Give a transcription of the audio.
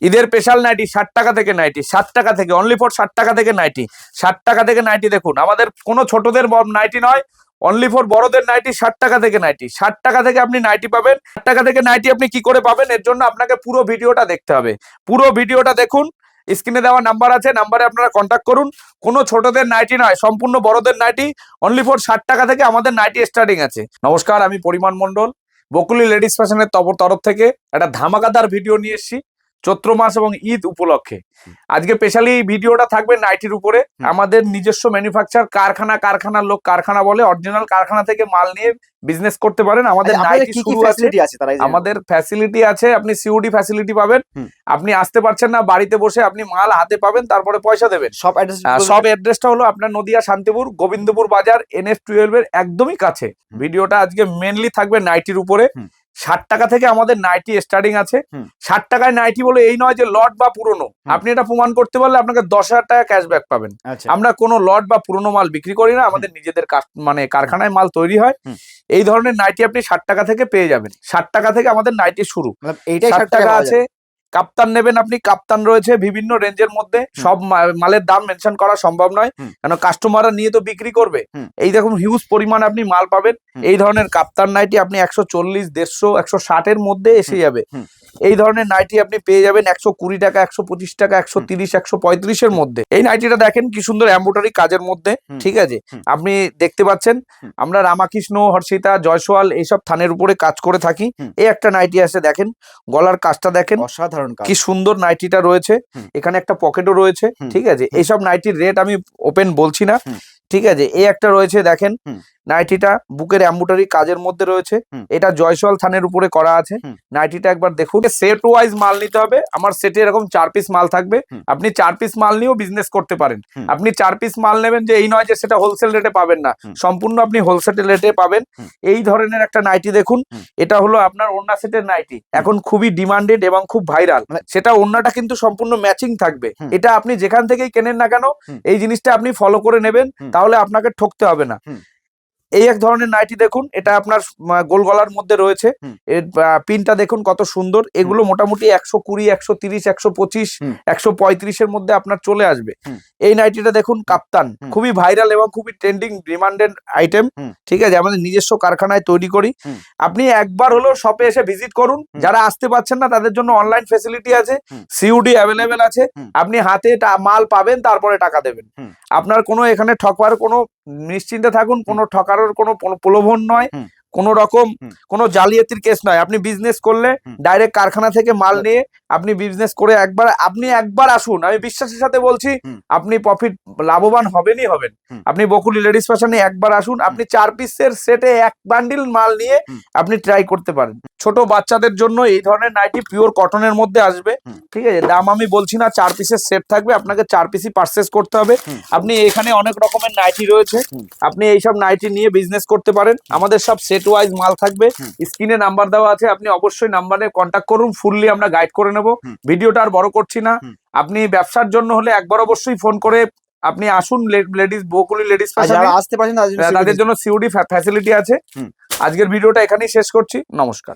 ঈদের special nightie 60 টাকা থেকে নাইটি, 60 টাকা থেকে, অনলি ফর 60 টাকা থেকে নাইটি, 60 টাকা থেকে নাইটি। দেখুন আমাদের কোনো ছোটদের নাইটি নয়, অনলি ফর বড়দের নাইটি 60 টাকা থেকে নাইটি। 60 টাকা থেকে আপনি নাইটি পাবেন। 60 টাকা থেকে নাইটি আপনি কি করে পাবেন, এর জন্য আপনাকে পুরো ভিডিওটা দেখতে হবে। পুরো ভিডিওটা দেখুন, স্ক্রিনে দেওয়া নাম্বার আছে, নাম্বারে আপনারা কন্ট্যাক্ট করুন। কোনো ছোটদের নাইটি নয়, সম্পূর্ণ বড়দের নাইটি, অনলি ফর 60 টাকা থেকে আমাদের নাইটি স্টার্টিং আছে। নমস্কার, আমি পরিমাণ মণ্ডল, বকুলি লেডিস ফ্যাশনের তরফ থেকে একটা ধামাকাদার ভিডিও নিয়ে এসেছি চৈত্র মাস এবং ঈদ উপলক্ষে। আজকে স্পেশালি ভিডিওটা থাকবে নাইটির উপরে। আমাদের নিজস্ব ম্যানুফ্যাকচার কারখানার লোক কারখানা বলে, অরিজিনাল কারখানা থেকে মাল নিয়ে বিজনেস করতে পারেন। আমাদের নাইটি শুরু আছে, আমাদের ফ্যাসিলিটি আছে, আপনি সিওডি ফ্যাসিলিটি পাবেন। আপনি আসতে পারছেন না, বাড়িতে বসে আপনি মাল হাতে পাবেন, তারপরে পয়সা দেবেন। সব অ্যাড্রেসটা হলো আপনার নদিয়া শান্তিপুর গোবিন্দপুর বাজার NH12 এর একদমই কাছে। ভিডিওটা আজকে মেনলি থাকবে নাইটির উপরে। 60 টাকা থেকে আমাদের নাইটি স্টার্টিং আছে। 60 টাকায় নাইটি বলে এই নয় যে লট বা পুরনো, আপনি এটা প্রমাণ করতে পারলে আপনাকে 10,000 টাকা ক্যাশব্যাক পাবেন। আমরা কোনো লট বা পুরনো মাল বিক্রি করি না, আমাদের নিজেদের মানে কারখানায় মাল তৈরি হয়। এই ধরনের নাইটি আপনি 60 টাকা থেকে পেয়ে যাবেন। 60 টাকা থেকে আমাদের নাইটি শুরু। 60 টাকা আছে। কাপ্তান নেবেন আপনি, কাপ্তান রয়েছে বিভিন্ন রেঞ্জের মধ্যে। সব মালের দাম মেনশন করা সম্ভব নয়, কারণ কাস্টমাররা নিয়ে তো বিক্রি করবে। এই দেখুন হিউজ পরিমাণ আপনি মাল পাবেন। এই ধরনের কাপ্তান নাইটি আপনি 140, 150, 160 এর মধ্যে এসে যাবে। এই ধরনের নাইটি আপনি পেয়ে যাবেন 120 টাকা, 125 টাকা, 130, 135 এর মধ্যে। এই নাইটিটা দেখেন কি সুন্দর এমব্রয়ডারি কাজের মধ্যে, ঠিক আছে? আপনি দেখতে পাচ্ছেন আমরা রামাকৃষ্ণ, হর্ষিতা, জয়সওয়াল এইসব থানের উপরে কাজ করে থাকি। এই একটা নাইটি আছে, দেখেন গলার কাজটা দেখেন, অসাধারণ কি সুন্দর নাইটিটা রয়েছে। এখানে একটা পকেটও রয়েছে, ঠিক আছে? এইসব নাইটির রেট আমি ওপেন বলছি না, ঠিক আছে? এই একটা রয়েছে দেখেন, নাইটিটা বুকের এমব্রয়ডারি কাজের মধ্যে রয়েছে। এটা জয়সওয়াল থানের উপরে করা আছে। নাইটিটা একবার দেখুন। সেট ওয়াইজ মাল নিতে হবে। আমার সেটে এরকম 4 পিস মাল থাকবে। আপনি 4 পিস মাল নিয়েও বিজনেস করতে পারেন। আপনি 4 পিস মাল নেবেন, যে এই নয় যে সেটা হোলসেল রেটে পাবেন না, সম্পূর্ণ আপনি হোলসেল রেটে পাবেন। এই ধরনের একটা নাইটি দেখুন, এটা হলো আপনার ওড়না সেটের নাইটি, এখন খুবই ডিমান্ডেড এবং খুব ভাইরাল। সেটা ওড়নাটা কিন্তু সম্পূর্ণ ম্যাচিং থাকবে। এটা আপনি যেখান থেকেই কেনেন না কেন, এই জিনিসটা আপনি ফলো করে নেবেন, তাহলে আপনাকে ঠকতে হবে না। এই এক ধরনের নাইটি দেখুন, এটা আপনার গোল গলার মধ্যে রয়েছে। এর পিনটা দেখুন কত সুন্দর। এগুলো মোটামুটি 120, 130, 125, 135 এর মধ্যে আপনার চলে আসবে। এই নাইটিটা দেখুন কাপ্তান, খুবই ভাইরাল এবং খুবই ট্রেন্ডিং ডিমান্ডেড আইটেম, ঠিক আছে? আমাদের নিজস্ব কারখানায় তৈরি করি। আপনি একবার হলো শপে এসে ভিজিট করুন। যারা আসতে পারছেন না তাদের জন্য অনলাইন ফেসিলিটি আছে, সিওডি অ্যাভেলেবেল আছে। আপনি হাতে মাল পাবেন, তারপরে টাকা দেবেন। আপনার কোনো এখানে ঠকবার কোনো, নিশ্চিন্তে থাকুন, কোনো ঠকানোর কোনো প্রলোভন নয়, কোন রকম কোনো জালিয়াতির কেস নয়। আপনি বিজনেস করলে ডাইরেক্ট কারখানা থেকে মাল নিয়ে আপনি বিজনেস করে আপনি একবার আসুন, আমি বিশ্বাসের সাথে বলছি আপনি প্রফিট লাভবান হবেনই হবেন। আপনি বকুলি লেডিস ফ্যাশনে একবার আসুন, আপনি 4 পিসের সেটে 1 বান্ডিল মাল নিয়ে আপনি ট্রাই করতে পারেন। ছোট বাচ্চাদের জন্য এই ধরনের নাইটি পিওর কটনের মধ্যে আসবে, ঠিক আছে? দাম আমি বলছি না, 4 পিসের সেট থাকবে, আপনাকে 4 পিসই পারচেজ করতে হবে। আপনি এখানে অনেক রকমের নাইটি রয়েছে, আপনি এইসব নাইটি নিয়ে বিজনেস করতে পারেন। আমাদের সব সেট ওয়াইজ মাল থাকবে। স্ক্রিনে নাম্বার দেওয়া আছে, আপনি অবশ্যই নাম্বারে কন্ট্যাক্ট করুন, ফুললি আমরা গাইড করে নেব। ভিডিওটা আর বড় করছি না। আপনি ব্যবসার জন্য হলে একবার অবশ্যই ফোন করে আপনি আসুন। লেডিস বকুলি লেডিস ফ্যাশনে আসতে পারেন, তাদের জন্য সিওডি ফ্যাসিলিটি আছে। আজকের ভিডিওটা এখানেই শেষ করছি। নমস্কার।